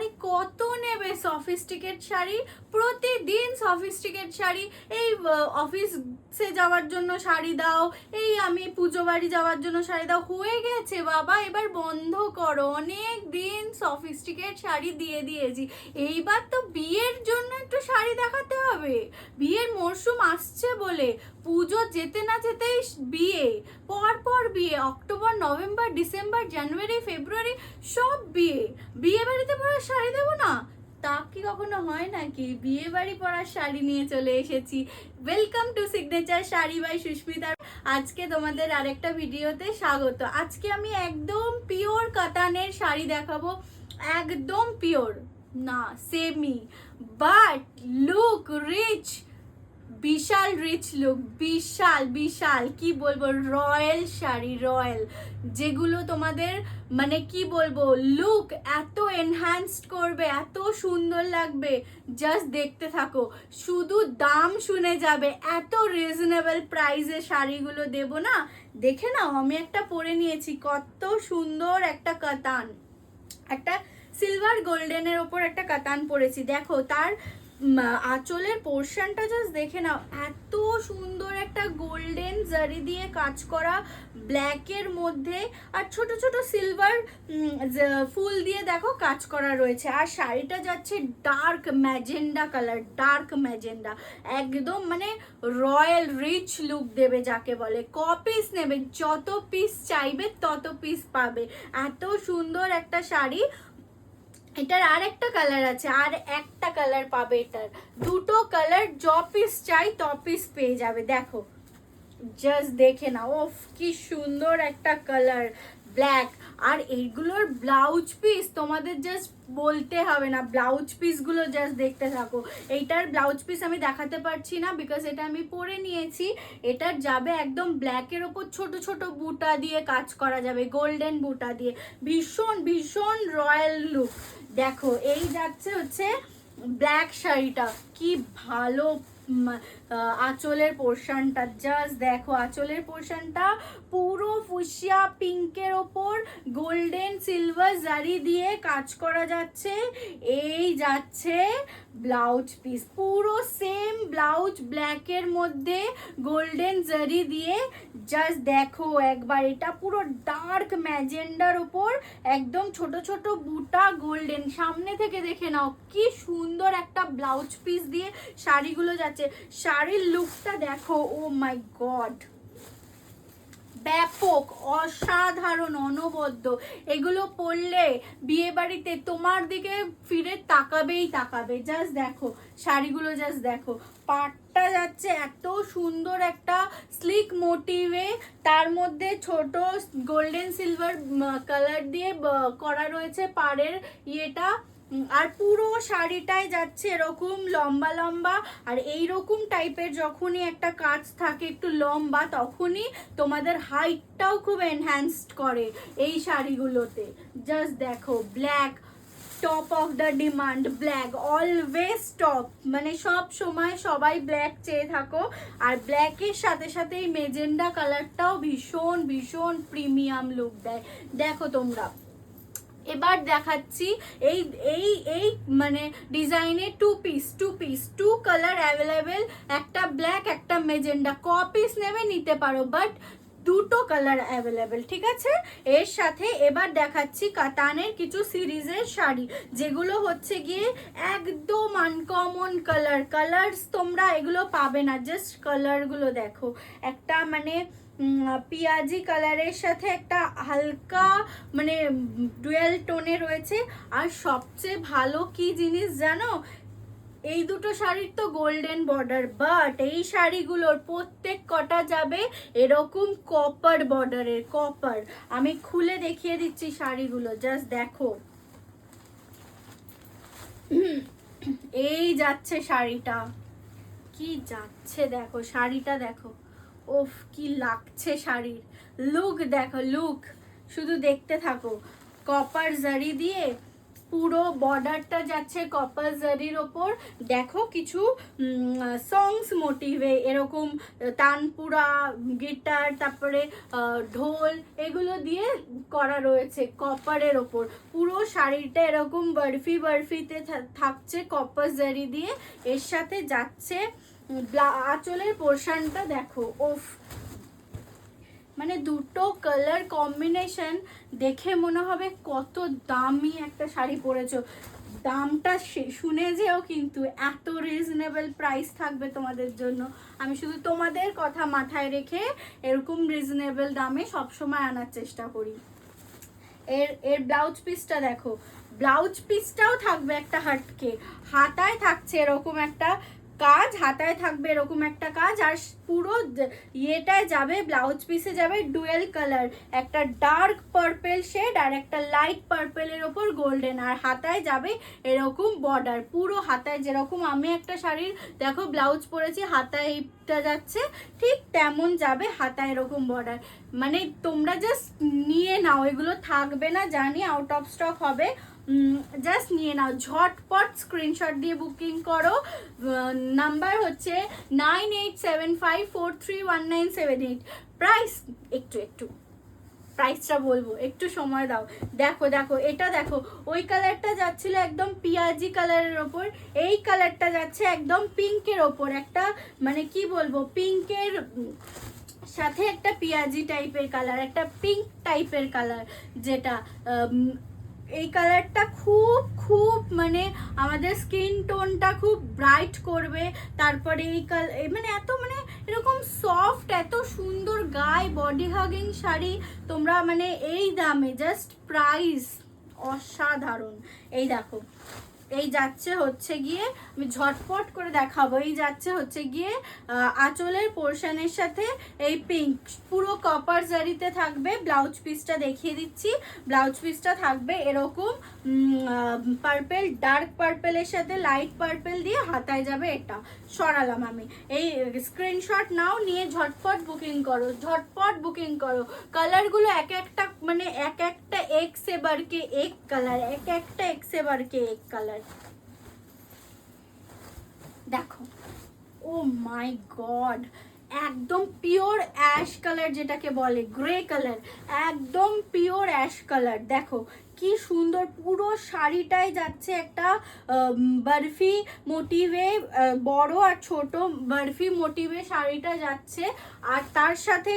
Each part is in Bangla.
আরে কত নেবে সফিস্টিকেট শাড়ি, প্রতিদিন সফিস্টিকেট শাড়ি, এই অফিসে যাওয়ার জন্য শাড়ি দাও, এই আমি পুজো বাড়ি যাওয়ার জন্য শাড়ি দাও, হয়ে গেছে বাবা, এবার বন্ধ করো। অনেক দিন সফিস্টিকেট শাড়ি দিয়ে দিয়েছি, এইবার তো বিয়ের জন্য একটু শাড়ি দেখাতে হবে। বিয়ের মরশুম আসছে বলে, পুজো যেতে না যেতেই বিয়ে, পর পর বিয়ে, অক্টোবর, নভেম্বর, ডিসেম্বর, জানুয়ারি, ফেব্রুয়ারি সব বিয়ে। বিয়ে বাড়িতে পরার শাড়ি দেবো না? তা কি কখনো হয় নাকি? বিয়ে বাড়ি পরার শাড়ি নিয়ে চলে এসেছি। Welcome to signature sari by Susmita. আজকে তোমাদের আরেকটা ভিডিওতে স্বাগত। আজকে আমি একদম পিওর কাতানের শাড়ি দেখাবো, একদম পিওর না, সেমি, বাট লুক রিচ, বিশাল রিচ লুক, বিশাল বিশাল কি বলবো, রয়্যাল শাড়ি, রয়্যাল, যেগুলো তোমাদের মানে কি বলবো লুক এত এনহ্যান্সড করবে, এত সুন্দর লাগবে, জাস্ট দেখতে থাকো, শুধু দাম শুনে যাবে। এত রিজনেবল প্রাইসে শাড়িগুলো দেবো না, দেখে নাও। আমি একটা পরে নিয়েছি, কত সুন্দর একটা কাতান, একটা সিলভার গোল্ডেনের ওপর একটা কাতান পরেছি, দেখো তার আঁচলের পোর্শনটা জাস্ট দেখে নাও, এত সুন্দর একটা গোল্ডেন জারি দিয়ে কাজ করা, ব্ল্যাকের মধ্যে, আর ছোট ছোট সিলভার ফুল দিয়ে দেখো কাজ করা রয়েছে। আর শাড়িটা যাচ্ছে dark magenta colour, dark magenta, একদম মানে রয়্যাল রিচ লুক দেবে যাকে বলে। ক পিস নেবে, যত পিস চাইবে তত পিস পাবে, এত সুন্দর একটা শাড়ি। এটার আর একটা কালার আছে, আর একটা কালার পাবে, এটার দুটো কালার, য পিস চাই ত পিস পেয়ে যাবে। দেখো জাস্ট দেখে না, ওফ কি সুন্দর একটা কালার, ব্ল্যাক। আর এইগুলোর ব্লাউজ পিস তোমাদের জাস্ট বলতে হবে না, ব্লাউজ পিসগুলো জাস্ট দেখতে থাকো। এইটার ব্লাউজ পিস আমি দেখাতে পারছি না বিকজ এটা আমি পরে নিয়েছি। এটার যাবে একদম ব্ল্যাকের ওপর ছোট ছোট বুটা দিয়ে কাজ করা যাবে, গোল্ডেন বুটা দিয়ে, ভীষণ ভীষণ রয়্যাল লুক। দেখো এই যাচ্ছে হচ্ছে ব্ল্যাক শাড়িটা, কি ভালো আঁচলের পোর্শনটা, জাস্ট দেখো আঁচলের পোর্শনটা পুরো ফুসিয়া পিঙ্কের ওপর গোল্ডেন সিলভার জারি দিয়ে কাজ করা যাচ্ছে। এই যাচ্ছে ব্লাউজ পিস, পুরো সেম ব্লাউজ, ব্ল্যাকের মধ্যে গোল্ডেন জারি দিয়ে, জাস্ট দেখো একবার, এটা পুরো ডার্ক ম্যাজেন্ডার ওপর একদম ছোট ছোট বুটা গোল্ডেন, সামনে থেকে দেখে নাও কি সুন্দর একটা ব্লাউজ পিস দিয়ে শাড়িগুলো যাচ্ছে। শাড়ির লুকটা দেখো, ও মাই গড, ব্যাপক, অসাধারণ, অনবদ্য। এগুলো পরলে বিয়ে বাড়িতে তোমার দিকে ফিরে তাকাবেই তাকাবে। জাস্ট দেখো শাড়িগুলো, জাস্ট দেখো, পাটটা যাচ্ছে এত সুন্দর একটা স্লিক মোটিভে, তার মধ্যে ছোট গোল্ডেন সিলভার কালার দিয়ে করা রয়েছে পাড়ের ইয়েটা, আর পুরো শাড়িটাই যাচ্ছে এরকম লম্বা লম্বা। আর এইরকম টাইপের যখনই একটা কাজ থাকে একটু লম্বা, তখনই তোমাদের হাইটটাও খুব এনহ্যান্সড করে এই শাড়িগুলোতে। জাস্ট দেখো black, top of the demand, black always top, মানে সব সময় সবাই ব্ল্যাক চেয়ে থাকো। আর ব্ল্যাকের সাথে সাথে এই মেজেন্ডা কালারটাও ভীষণ ভীষণ প্রিমিয়াম লুক দেয়। দেখো তোমরা, এবার দেখাচ্ছি এই এই এই মানে ডিজাইনের টু কালার অ্যাভেলেবেল, একটা ব্ল্যাক একটা মেজেন্ডা, ক পিস নেবে নিতে পারো, বাট দুটো কালার অ্যাভেলেবেল, ঠিক আছে। এর সাথে এবার দেখাচ্ছি কাতানের কিছু সিরিজের শাড়ি, যেগুলো হচ্ছে গিয়ে একদম আনকমন কালার্স, তোমরা এগুলো পাবে না। জাস্ট কালারগুলো দেখো, একটা মানে পিয়াজি কালারের সাথে একটা হালকা মানে ডুয়েল টোনে রয়েছে। আর সবচেয়ে ভালো কি জিনিস জানো, এই দুটো শাড়ির তো গোল্ডেন বর্ডার, বাট এই শাড়িগুলোর প্রত্যেক কটা যাবে এরকম কপার বর্ডারের, কপার। আমি খুলে দেখিয়ে দিচ্ছি শাড়িগুলো, জাস্ট দেখো, এই যাচ্ছে শাড়িটা, কি যাচ্ছে দেখো শাড়িটা, দেখো ওফ কি লাগছে শাড়ির, লুক দেখো, লুক শুধু দেখতে থাকো, কপার জারি দিয়ে পুরো বর্ডারটা যাচ্ছে কপার জারির ওপর। দেখো কিছু সংস মোটিভে এরকম তানপুরা, গিটার, তারপরে ঢোল এগুলো দিয়ে করা রয়েছে কপারের ওপর। পুরো শাড়িটা এরকম বরফি বরফিতে থাকছে কপার জারি দিয়ে। এর সাথে যাচ্ছে আঁচলের পোর্শনটা দেখো, ওফ, মানে দুটো কালার কম্বিনেশন দেখে মনে হবে কত দামি একটা শাড়ি পরেছো। দামটা শুনে যেও, কিন্তু এত রিজনেবল প্রাইস থাকবে তোমাদের জন্য। আমি শুধু তোমাদের কথা মাথায় রেখে এরকম রিজনেবল দামে সবসময় আনার চেষ্টা করি। এর ব্লাউজ পিসটা দেখো, ব্লাউজ পিসটাও থাকবে একটা হাটকে, হাতায় থাকছে এরকম একটা কাজ, হাতায় থাকবে এরকম একটা কাজ, আর পুরো ইয়েটায় যাবে, ব্লাউজ পিসে যাবে ডুয়েল কালার, একটা ডার্ক পার্পেল শেড আর একটা লাইট পার্পেলের ওপর গোল্ডেন, আর হাতায় যাবে এরকম বর্ডার। পুরো হাতায় যেরকম আমি একটা শাড়ির দেখো ব্লাউজ পরেছি হাতায়টা যাচ্ছে, ঠিক তেমন যাবে হাতায় এরকম বর্ডার। মানে তোমরা জাস্ট নিয়ে নাও, এগুলো থাকবে না জানি, আউট অফ স্টক হবে, জাস্ট নিয়ে নাও, ঝটপট স্ক্রিনশট দিয়ে বুকিং করো। নাম্বার হচ্ছে 9875431978। প্রাইস একটু প্রাইসটা বলবো, একটু সময় দাও। দেখো দেখো এটা দেখো, ওই কালারটা যাচ্ছিল একদম পিয়াজি কালারের ওপর, এই কালারটা যাচ্ছে একদম পিঙ্কের ওপর, একটা মানে কি বলবো, পিঙ্কের সাথে একটা পিয়াজি টাইপের কালার, একটা পিঙ্ক টাইপের কালার, যেটা এই কালারটা খুব খুব মানে আমাদের স্কিন টোনটা খুব ব্রাইট করবে। তারপরে এই কালার মানে এত মানে এরকম সফট, এত সুন্দর গায়ে বডি হাগিং শাড়ি তোমরা মানে এই দামে, জাস্ট প্রাইস অসাধারণ। এই দেখো, এই যাচ্ছে হচ্ছে গিয়ে, আমি ঝটপট করে দেখাবো, এই যাচ্ছে হচ্ছে গিয়ে আঁচলের পোর্শনের সাথে এই পিঙ্ক পুরো কপার জারিতে থাকবে। ব্লাউজ পিসটা দেখিয়ে দিচ্ছি, ব্লাউজ পিসটা থাকবে এরকম পার্পেল, ডার্ক পার্পেলের সাথে লাইট পার্পেল দিয়ে, হাতায় যাবে এটা। সরালাম আমি, এই স্ক্রিনশট নাও, নিয়ে ঝটপট বুকিং করো, ঝটপট বুকিং করো। কালারগুলো এক একটা মানে এক একটা এক সে বাড়কে এক কালার, এক একটা এক সে বাড়কে এক কালার। দেখো, ও মাই গড, একদম পিওর অ্যাশ কালার, যেটাকে বলে গ্রে কালার, একদম পিওর অ্যাশ কালার। দেখো কি সুন্দর, পুরো শাড়িটাই যাচ্ছে একটা বরফি মোটিভে, বড় আর ছোট বরফি মোটিভে শাড়িটা যাচ্ছে। আর তার সাথে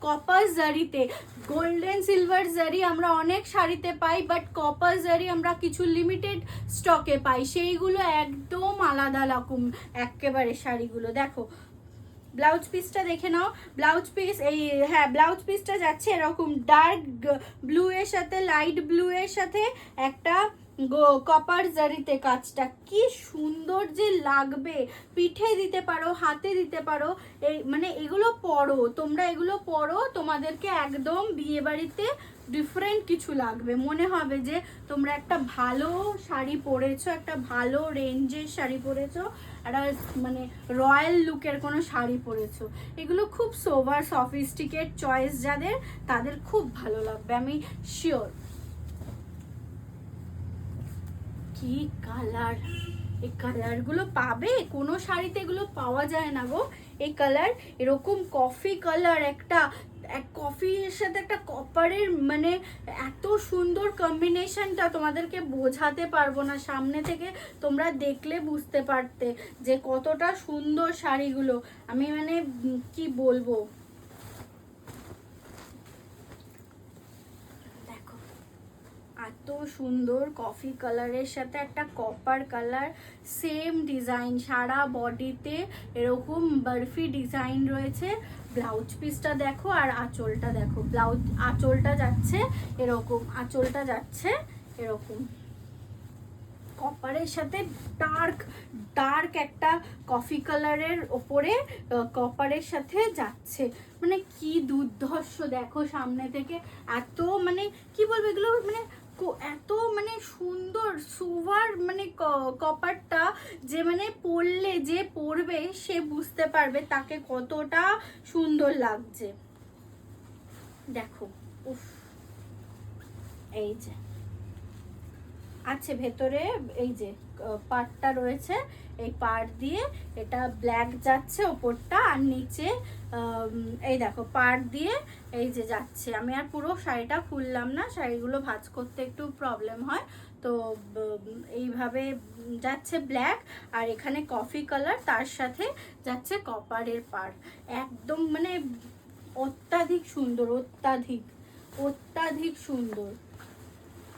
কপার জারিতে, গোল্ডেন সিলভার জারি আমরা অনেক শাড়িতে পাই, বাট কপার জারি আমরা কিছু লিমিটেড স্টকে পাই, সেইগুলো একদম আলাদা রকম একেবারে শাড়িগুলো। দেখো ব্লাউজ পিসটা দেখে নাও, ব্লাউজ পিস এই, হ্যাঁ ব্লাউজ পিসটা যাচ্ছে এরকম ডার্ক ব্লু এর সাথে লাইট ব্লু এর সাথে একটা কপার জারিতে কাজটা, কি সুন্দর যে লাগবে। পিঠে দিতে পারো, হাতে দিতে পারো, এই মানে এগুলো পরো তোমরা, এগুলো পরো, তোমাদেরকে একদম বিয়ে বাড়িতে ডিফারেন্ট কিছু লাগবে, মনে হবে যে তোমরা একটা ভালো শাড়ি পরেছো, একটা ভালো রেঞ্জের শাড়ি পরেছো, একটা মানে রয়্যাল লুকের কোনো শাড়ি পরেছো। এগুলো খুব সোভার সফিস্টিকেট চয়েস যাদের, তাদের খুব ভালো লাগবে, আমি শিওর। কি কালার, এই কালারগুলো পাবে কোনো শাড়িতে, এগুলো পাওয়া যায় না গো। এই কালার এরকম কফি কালার, একটা কফির সাথে একটা কপারের, মানে এত সুন্দর কম্বিনেশনটা তোমাদেরকে বোঝাতে পারবো না, সামনে থেকে তোমরা দেখলে বুঝতে পারতে যে কতটা সুন্দর শাড়িগুলো। আমি মানে কি বলবো, এত সুন্দর কফি কালারের সাথে একটা কপার কালার, সেম ডিজাইন সারা বডিতে এরকম বরফি ডিজাইন রয়েছে। ব্লাউজ পিসটা দেখো আর আঁচলটা দেখো, ব্লাউজ আঁচলটা যাচ্ছে এরকম, আঁচলটা যাচ্ছে এরকম কপারের সাথে ডার্ক ডার্ক একটা কফি কালারের ওপরে কপারের সাথে যাচ্ছে, মানে কি দুর্ধর্ষ। দেখো সামনে থেকে এত মানে কি বলবো, এগুলো মানে এত মানে সুন্দর সুভার, মানে কপারটা যে মানে পরলে, যে পরবে সে বুঝতে পারবে তাকে কতটা সুন্দর লাগছে। দেখো উফ, এই যে আছে ভেতরে এই যে পাড়টা রয়েছে, এই পাড় দিয়ে এটা ব্ল্যাক যাচ্ছে ওপরটা, আর নিচে এই দেখো পাড় দিয়ে এই যে যাচ্ছে। আমি আর পুরো শাড়িটা খুললাম না, শাড়িগুলো ভাঁজ করতে একটু প্রবলেম হয়, তো এইভাবে যাচ্ছে ব্ল্যাক, আর এখানে কফি কালার, তার সাথে যাচ্ছে কপারের পাড়। একদম মানে অত্যাধিক সুন্দর, অত্যাধিক অত্যাধিক সুন্দর।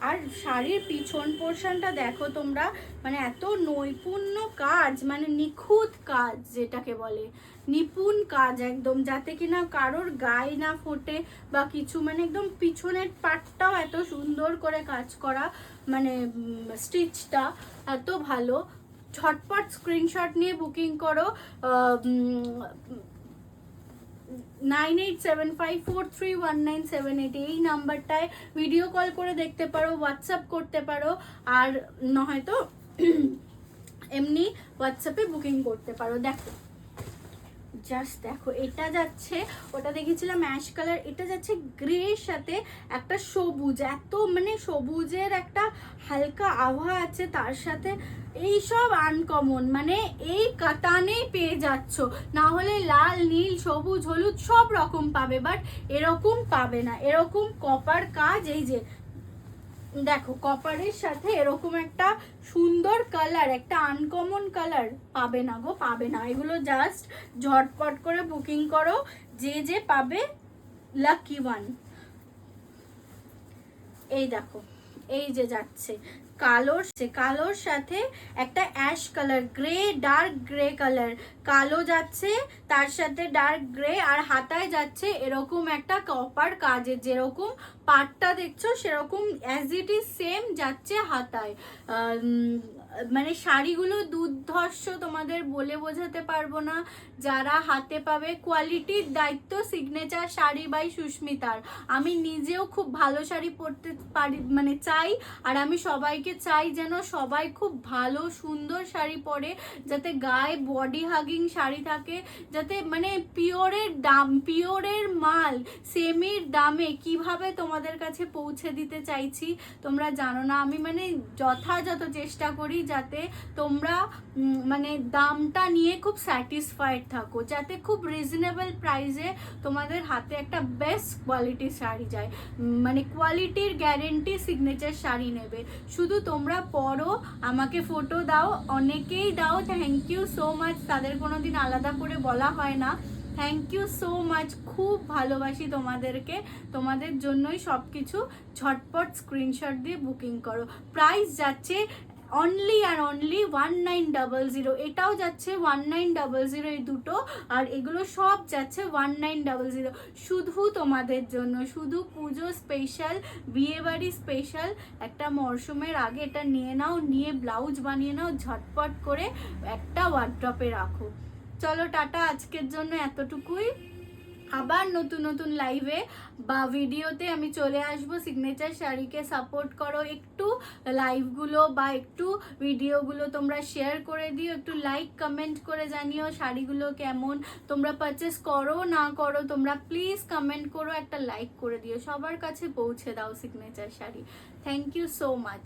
আর শাড়ির পিছন পোর্শনটা দেখো তোমরা, মানে এত নৈপুণ্য কাজ, মানে নিখুঁত কাজ যেটাকে বলে, নিপুণ কাজ একদম, যাতে কিনা কারোর গায়ে না ফোটে বা কিছু, মানে একদম পিছনের পাটটাও এত সুন্দর করে কাজ করা, মানে স্টিচটা এত ভালো। ঝটপট স্ক্রিনশট নিয়ে বুকিং করো। 9875431978 এই নাম্বারটায় ভিডিও কল করে দেখতে পারো, হোয়াটসঅ্যাপ করতে পারো, আর নয়তো এমনি হোয়াটসঅ্যাপে বুকিং করতে পারো। দেখো জাস্ট দেখো, এটা যাচ্ছে, ওটা দেখেছিলাম অ্যাশ কালার, এটা যাচ্ছে গ্রের সাথে একটা সবুজ, এত মানে সবুজের একটা হালকা আভা আছে তার সাথে, এই সব আনকমন, মানে এই কাতানেই পেয়ে যাচ্ছ, না হলে লাল নীল সবুজ হলুদ সব রকম পাবে, বাট এরকম পাবে না। এরকম কপার কাজ, এই যে দেখো কপারের সাথে এরকম একটা সুন্দর কালার, একটা আনকমন কালার পাবে না গো, পাবে না। এগুলো জাস্ট ঝটপট করে বুকিং করো, যে যে পাবে লাকি ওয়ান। এই দেখো এই যে যাচ্ছে কালোর সাথে একটা ash colour, grey, dark grey colour, কালো যাচ্ছে তার সাথে ডার্ক গ্রে, আর হাতায় যাচ্ছে এরকম একটা কপার কাজের, যেরকম পাটটা দেখছো সেরকম অ্যাজ ইট ইজ সেম যাচ্ছে হাতায়। মানে শাড়িগুলো দুর্ধর্ষ, তোমাদের বলে বোঝাতে পারবো না। যারা হাতে পাবে, কোয়ালিটির দায়িত্ব সিগনেচার শাড়ি বাই সুস্মিতার। আমি নিজেও খুব ভালো শাড়ি পরতে পারি, মানে চাই, আর আমি সবাইকে চাই যেন সবাই খুব ভালো সুন্দর শাড়ি পরে, যাতে গায়ে বডি হাগিং শাড়ি থাকে, যাতে মানে পিওরের দাম, পিওরের মাল সেমির দামে কিভাবে তোমাদের কাছে পৌঁছে দিতে চাইছি তোমরা জানো না। আমি মানে যথাযথ চেষ্টা করি যাতে তোমরা মানে দামটা নিয়ে খুব স্যাটিসফাইড থাকো, যাতে খুব রিজনেবল প্রাইসে তোমাদের হাতে একটা বেস্ট কোয়ালিটির শাড়ি যায়। মানে কোয়ালিটির গ্যারেন্টি সিগনেচার শাড়ি নেবে, শুধু তোমরা পরো, আমাকে ফটো দাও, অনেকেই দাও, থ্যাংক ইউ সো মাচ, তাদের কোনো দিন আলাদা করে বলা হয় না, থ্যাংক ইউ সো মাচ, খুব ভালোবাসি তোমাদেরকে, তোমাদের জন্যই সব কিছু। ঝটপট স্ক্রিনশট দিয়ে বুকিং করো। প্রাইস যাচ্ছে অনলি আর অনলি 1900, এটাও যাচ্ছে 1900, এই দুটো, আর এগুলো সব যাচ্ছে 1900, শুধু তোমাদের জন্য, শুধু পুজো স্পেশাল, বিয়েবাড়ি স্পেশাল। একটা মরশুমের আগে এটা নিয়ে নাও, নিয়ে ব্লাউজ বানিয়ে নাও ঝটপট করে, একটা ওয়ার্ড্রপে রাখো। চলো টাটা, আজকের জন্য এতটুকুই। আবার নতুন নতুন লাইভে বা ভিডিওতে আমি চলে আসবো। সিগনেচার শাড়িকে সাপোর্ট করো, একটু লাইভগুলো বা একটু ভিডিওগুলো তোমরা শেয়ার করে দিও, একটু লাইক কমেন্ট করে জানিও শাড়িগুলো কেমন, তোমরা পারচেস করো না করো, তোমরা প্লিজ কমেন্ট করো, একটা লাইক করে দিও, সবার কাছে পৌঁছে দাও signature sari. Thank you so much.